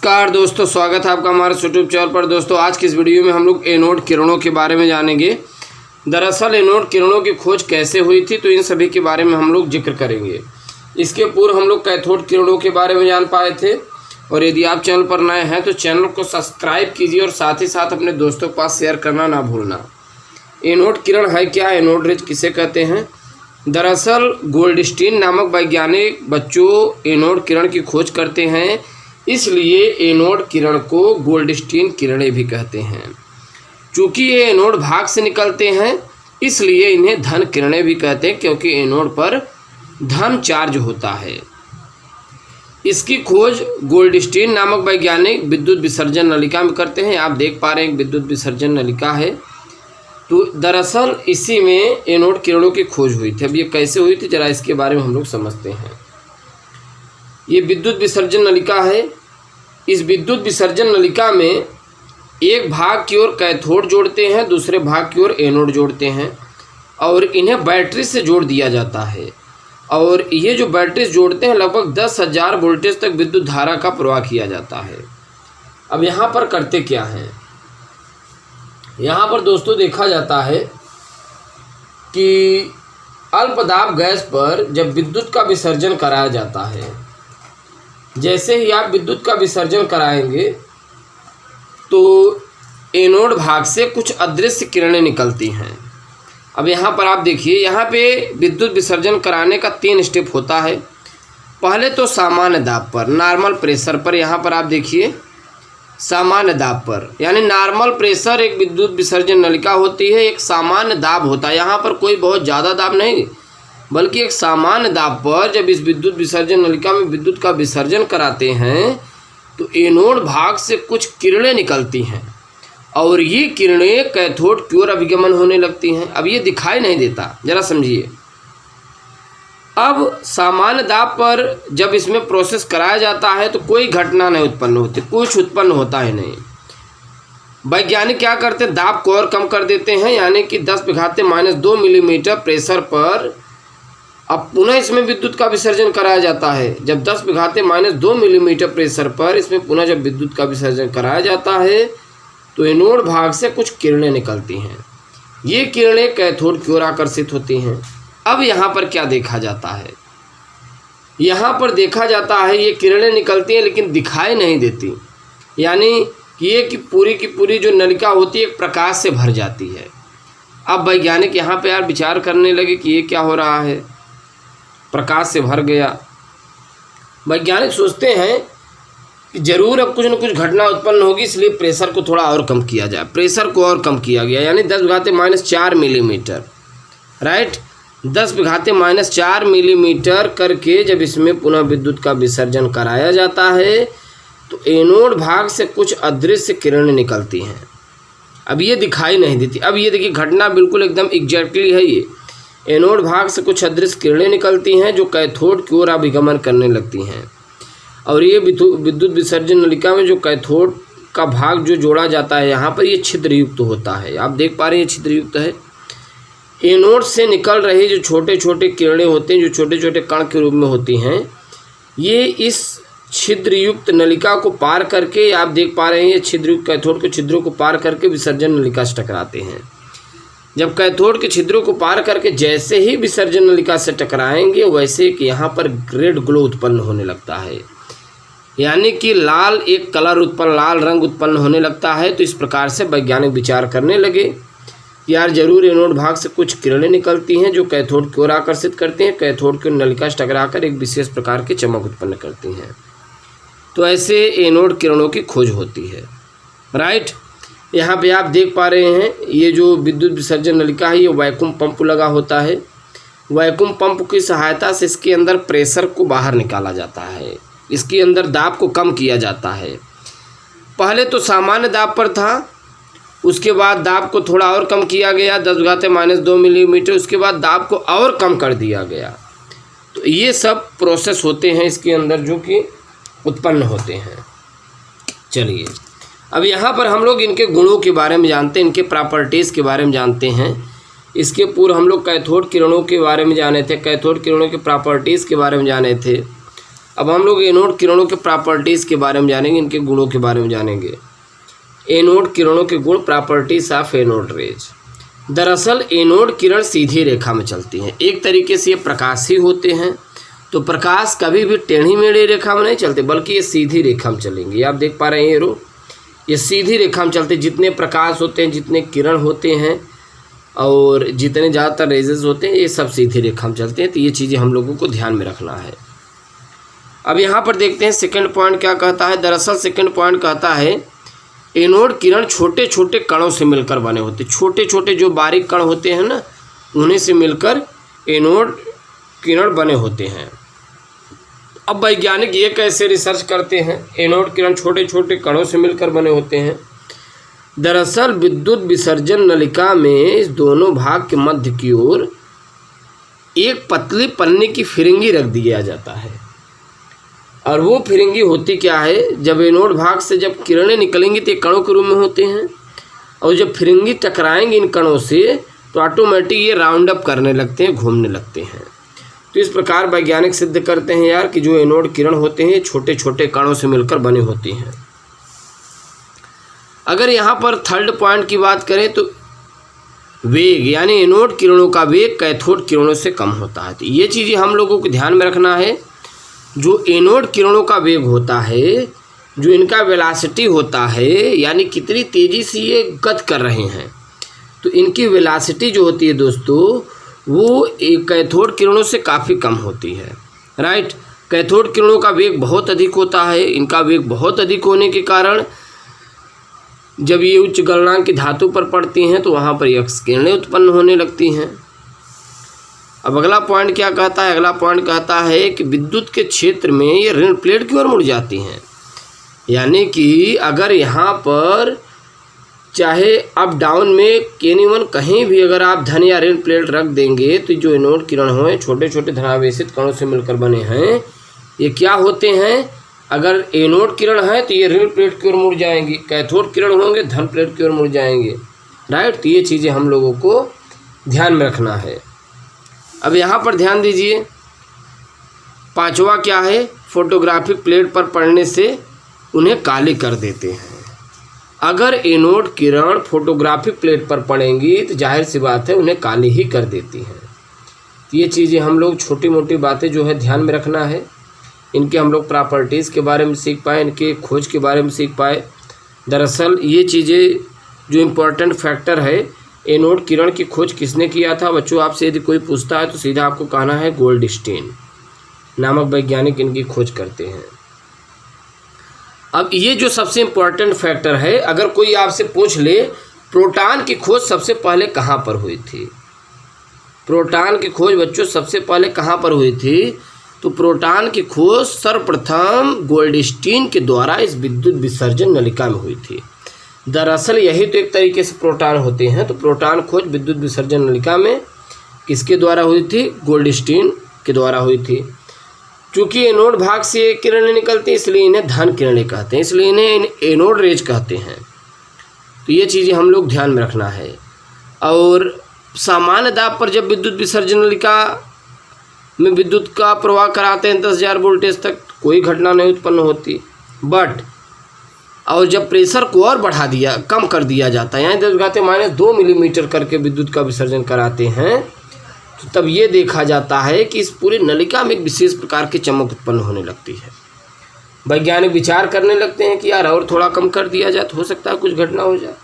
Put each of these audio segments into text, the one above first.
नमस्कार दोस्तों, स्वागत है आपका हमारे यूट्यूब चैनल पर। दोस्तों आज की इस वीडियो में हम लोग एनोड किरणों के बारे में जानेंगे। दरअसल एनोड किरणों की खोज कैसे हुई थी, तो इन सभी के बारे में हम लोग जिक्र करेंगे। इसके पूर्व हम लोग कैथोड किरणों के बारे में जान पाए थे। और यदि आप चैनल पर नए हैं तो चैनल को सब्सक्राइब कीजिए और साथ ही साथ अपने दोस्तों के पास शेयर करना ना भूलना। एनोड किरण है क्या, एनोड रेज किसे कहते हैं? दरअसल गोल्डस्टीन नामक वैज्ञानिक बच्चों एनोड किरण की खोज करते हैं, इसलिए एनोड किरण को गोल्डस्टीन किरणें भी कहते हैं। चूँकि ये एनोड भाग से निकलते हैं इसलिए इन्हें धन किरणें भी कहते हैं, क्योंकि एनोड पर धन चार्ज होता है। इसकी खोज गोल्डस्टीन नामक वैज्ञानिक विद्युत विसर्जन नलिका में करते हैं। आप देख पा रहे हैं एक विद्युत विसर्जन नलिका है, तो दरअसल इसी में एनोड किरणों की खोज हुई थी। अब ये कैसे हुई थी जरा इसके बारे में हम लोग समझते हैं। ये विद्युत विसर्जन नलिका है। इस विद्युत विसर्जन नलिका में एक भाग की ओर कैथोड जोड़ते हैं, दूसरे भाग की ओर एनोड जोड़ते हैं और इन्हें बैटरी से जोड़ दिया जाता है। और ये जो बैटरी जोड़ते हैं लगभग 10,000 वोल्टेज तक विद्युत धारा का प्रवाह किया जाता है। अब यहाँ पर करते क्या हैं, यहाँ पर दोस्तों देखा जाता है कि अल्पदाब गैस पर जब विद्युत का विसर्जन कराया जाता है, जैसे ही आप विद्युत का विसर्जन कराएंगे तो एनोड भाग से कुछ अदृश्य किरणें निकलती हैं। अब यहाँ पर आप देखिए, यहाँ पे विद्युत विसर्जन कराने का 3 स्टेप होता है। पहले तो सामान्य दाब पर, नॉर्मल प्रेशर पर, यहाँ पर आप देखिए सामान्य दाब पर, यानी नॉर्मल प्रेशर एक विद्युत विसर्जन नलिका होती है, एक सामान्य दाब होता है। यहाँ पर कोई बहुत ज़्यादा दाब नहीं बल्कि एक सामान्य दाब पर जब इस विद्युत विसर्जन नलिका में विद्युत का विसर्जन कराते हैं तो एनोड भाग से कुछ किरणें निकलती हैं और ये किरणें कैथोड की ओर अभिगमन होने लगती हैं। अब ये दिखाई नहीं देता, जरा समझिए। अब सामान्य दाब पर जब इसमें प्रोसेस कराया जाता है तो कोई घटना नहीं उत्पन्न होती, कुछ उत्पन्न होता ही नहीं। वैज्ञानिक क्या करते हैं, दाब को और कम कर देते हैं, यानी कि 10⁻⁻2 मिलीमीटर प्रेशर पर अब पुनः इसमें विद्युत का विसर्जन कराया जाता है। जब 10⁻2 मिलीमीटर प्रेशर पर इसमें पुनः जब विद्युत का विसर्जन कराया जाता है तो एनोड भाग से कुछ किरणें निकलती हैं। ये किरणें कैथोड की ओर आकर्षित होती हैं। अब यहाँ पर क्या देखा जाता है, यहाँ पर देखा जाता है ये किरणें निकलती हैं लेकिन दिखाई नहीं देती, यानी कि ये की पूरी जो नलिका होती है एक प्रकाश से भर जाती है। अब वैज्ञानिक यहाँ पे यार विचार करने लगे कि ये क्या हो रहा है, प्रकाश से भर गया। वैज्ञानिक सोचते हैं कि जरूर अब कुछ न कुछ घटना उत्पन्न होगी, इसलिए प्रेशर को थोड़ा और कम किया जाए। प्रेशर को और कम किया गया, यानी 10⁻⁻4 मिलीमीटर, राइट, 10⁻⁻4 मिलीमीटर करके जब इसमें पुनः विद्युत का विसर्जन कराया जाता है तो एनोड भाग से कुछ अदृश्य किरणें निकलती हैं। अब ये दिखाई नहीं देती। अब ये देखिए घटना बिल्कुल एकदम एग्जैक्टली है। ये एनोड भाग से कुछ अदृश्य किरणें निकलती हैं जो कैथोड की ओर अभिगमन करने लगती हैं। और ये विद्युत विसर्जन नलिका में जो कैथोड का भाग जो जोड़ा जाता है यहाँ पर ये छिद्रयुक्त होता है। आप देख पा रहे हैं ये छिद्रयुक्त है। एनोड से निकल रहे जो छोटे छोटे किरणें होते हैं, जो छोटे छोटे कण के रूप में होती हैं, ये इस छिद्रयुक्त नलिका को पार करके, आप देख पा रहे हैं ये छिद्रयुक्त कैथोड के छिद्रों को पार करके विसर्जन नलिका से टकराते हैं। जब कैथोड के छिद्रों को पार करके जैसे ही विसर्जन नलिका से टकराएंगे वैसे कि यहाँ पर रेड ग्लो उत्पन्न होने लगता है, यानी कि लाल एक कलर उत्पन्न, लाल रंग उत्पन्न होने लगता है। तो इस प्रकार से वैज्ञानिक विचार करने लगे कि यार जरूर एनोड भाग से कुछ किरणें निकलती हैं जो कैथोड की ओर आकर्षित करती हैं, कैथोड की नलिका से टकराकर एक विशेष प्रकार की चमक उत्पन्न करती हैं। तो ऐसे एनोड किरणों की खोज होती है, राइट। यहाँ पे आप देख पा रहे हैं ये जो विद्युत विसर्जन नलिका है ये वैक्यूम पंप लगा होता है। वैक्यूम पंप की सहायता से इसके अंदर प्रेशर को बाहर निकाला जाता है, इसके अंदर दाब को कम किया जाता है। पहले तो सामान्य दाब पर था, उसके बाद दाब को थोड़ा और कम किया गया 10⁻2 मिलीमीटर, उसके बाद दाब को और कम कर दिया गया। तो ये सब प्रोसेस होते हैं इसके अंदर जो कि उत्पन्न होते हैं। चलिए अब यहाँ पर हम लोग इनके गुणों के बारे में जानते हैं, इनके प्रॉपर्टीज़ के बारे में जानते हैं। इसके पूर्व हम लोग कैथोड किरणों के बारे में जाने थे, कैथोड किरणों के प्रॉपर्टीज़ के बारे में जाने थे। अब हम लोग एनोड किरणों के प्रॉपर्टीज़ के बारे में जानेंगे, इनके गुणों के बारे में जानेंगे। एनोड किरणों के गुण, प्रॉपर्टीज ऑफ एनोड रेज। दरअसल एनोड किरण सीधी रेखा में चलती हैं। एक तरीके से ये प्रकाश ही होते हैं, तो प्रकाश कभी भी टेढ़ी मेढ़ी रेखा में नहीं चलते, बल्कि ये सीधी रेखा में चलेंगे। आप देख पा रहे हैं ये सीधी रेखा में चलते। जितने प्रकाश होते हैं, जितने किरण होते हैं और जितने ज़्यादातर रेजेस होते हैं, ये सब सीधी रेखा में चलते हैं। तो ये चीज़ें हम लोगों को ध्यान में रखना है। अब यहाँ पर देखते हैं सेकंड पॉइंट क्या कहता है। दरअसल सेकंड पॉइंट कहता है एनोड किरण छोटे छोटे कणों से मिलकर बने होते। छोटे छोटे जो बारीक कण होते हैं ना, उन्हीं से मिलकर एनोड किरण बने होते हैं। अब वैज्ञानिक ये कैसे रिसर्च करते हैं एनोड किरण छोटे छोटे कणों से मिलकर बने होते हैं। दरअसल विद्युत विसर्जन नलिका में इस दोनों भाग के मध्य की ओर एक पतली पन्नी की फिरंगी रख दिया जाता है। और वो फिरंगी होती क्या है, जब एनोड भाग से जब किरणें निकलेंगी तो कणों के रूप में होते हैं, और जब फिरंगी टकराएंगी इन कणों से तो ऑटोमेटिक ये राउंड अप करने लगते हैं, घूमने लगते हैं। तो इस प्रकार वैज्ञानिक सिद्ध करते हैं यार कि जो एनोड किरण होते हैं छोटे छोटे कणों से मिलकर बने होते हैं। अगर यहाँ पर थर्ड पॉइंट की बात करें तो वेग, यानी एनोड किरणों का वेग कैथोड किरणों से कम होता है। तो ये चीज़ें हम लोगों को ध्यान में रखना है। जो एनोड किरणों का वेग होता है, जो इनका वेलासिटी होता है, यानी कितनी तेज़ी से ये गति कर रहे हैं, तो इनकी वेलासिटी जो होती है दोस्तों, वो एक कैथोड किरणों से काफ़ी कम होती है। राइट, कैथोड किरणों का वेग बहुत अधिक होता है। इनका वेग बहुत अधिक होने के कारण जब ये उच्च गलनांक की धातु पर पड़ती हैं तो वहाँ पर एक्स किरणें उत्पन्न होने लगती हैं। अब अगला पॉइंट क्या कहता है। अगला पॉइंट कहता है कि विद्युत के क्षेत्र में ये ऋण प्लेट की ओर मुड़ जाती हैं। यानी कि अगर यहाँ पर चाहे अप डाउन में केनिवन कहीं भी अगर आप धन या ऋण प्लेट रख देंगे तो जो एनोड किरण हैं छोटे छोटे धनावेशित कणों से मिलकर बने हैं, ये क्या होते हैं, अगर एनोड किरण है तो ये ऋण प्लेट की ओर मुड़ जाएंगी, कैथोड किरण होंगे धन प्लेट की ओर मुड़ जाएंगे। राइट, तो ये चीज़ें हम लोगों को ध्यान में रखना है। अब यहाँ पर ध्यान दीजिए, पांचवा क्या है, फोटोग्राफिक प्लेट पर पड़ने से उन्हें काली कर देते हैं। अगर एनोड किरण फोटोग्राफिक प्लेट पर पड़ेंगी तो जाहिर सी बात है उन्हें काली ही कर देती हैं। तो ये चीज़ें हम लोग छोटी मोटी बातें जो है ध्यान में रखना है। इनके हम लोग प्रॉपर्टीज़ के बारे में सीख पाए, इनके खोज के बारे में सीख पाए। दरअसल ये चीज़ें जो इम्पोर्टेंट फैक्टर है, एनोड किरण की खोज किसने किया था बच्चों, आपसे यदि कोई पूछता है तो सीधा आपको कहना है गोल्डस्टीन नामक वैज्ञानिक इनकी खोज करते हैं। अब ये जो सबसे इम्पोर्टेंट फैक्टर है, अगर कोई आपसे पूछ ले प्रोटॉन की खोज सबसे पहले कहाँ पर हुई थी, प्रोटॉन की खोज बच्चों सबसे पहले कहाँ पर हुई थी, तो प्रोटॉन की खोज सर्वप्रथम गोल्डस्टीन के द्वारा इस विद्युत विसर्जन नलिका में हुई थी। दरअसल यही तो एक तरीके से प्रोटॉन होते हैं। तो प्रोटॉन खोज विद्युत विसर्जन नलिका में किसके द्वारा हुई थी, गोल्डस्टीन के द्वारा हुई थी। चूँकि एनोड भाग से किरणें निकलती हैं इसलिए इन्हें धन किरणें कहते हैं, इसलिए इन्हें एनोड रेज कहते हैं। तो ये चीज़ें हम लोग ध्यान में रखना है। और सामान्य दाब पर जब विद्युत विसर्जन नलिका में विद्युत का प्रवाह कराते हैं 10,000 वोल्टेज तक, कोई घटना नहीं उत्पन्न होती। बट और जब प्रेशर को और बढ़ा दिया, कम कर दिया जाता है, यानी 10⁻² मिलीमीटर करके विद्युत का विसर्जन कराते हैं, तो तब ये देखा जाता है कि इस पूरी नलिका में एक विशेष प्रकार की चमक उत्पन्न होने लगती है। वैज्ञानिक विचार करने लगते हैं कि यार और थोड़ा कम कर दिया जाए तो हो सकता है कुछ घटना हो जाए।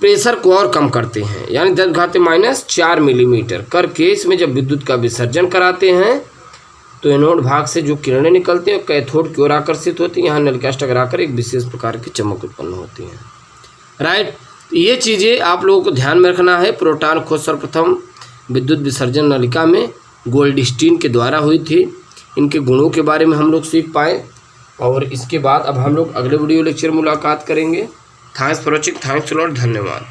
प्रेशर को और कम करते हैं, यानी 10⁻⁴ मिलीमीटर करके इसमें जब विद्युत का विसर्जन कराते हैं तो एनोड भाग से जो किरणें निकलती हैं कैथोड की ओर आकर्षित होती हैं, यहाँ नलिका से टकराकर एक विशेष प्रकार की चमक उत्पन्न होती है। राइट, ये चीज़ें आप लोगों को ध्यान में रखना है। प्रोटॉन खोज सर्वप्रथम विद्युत विसर्जन नलिका में गोल्डस्टीन के द्वारा हुई थी। इनके गुणों के बारे में हम लोग सीख पाए और इसके बाद अब हम लोग अगले वीडियो लेक्चर मुलाकात करेंगे। Thanks for watching, thanks a lot, धन्यवाद।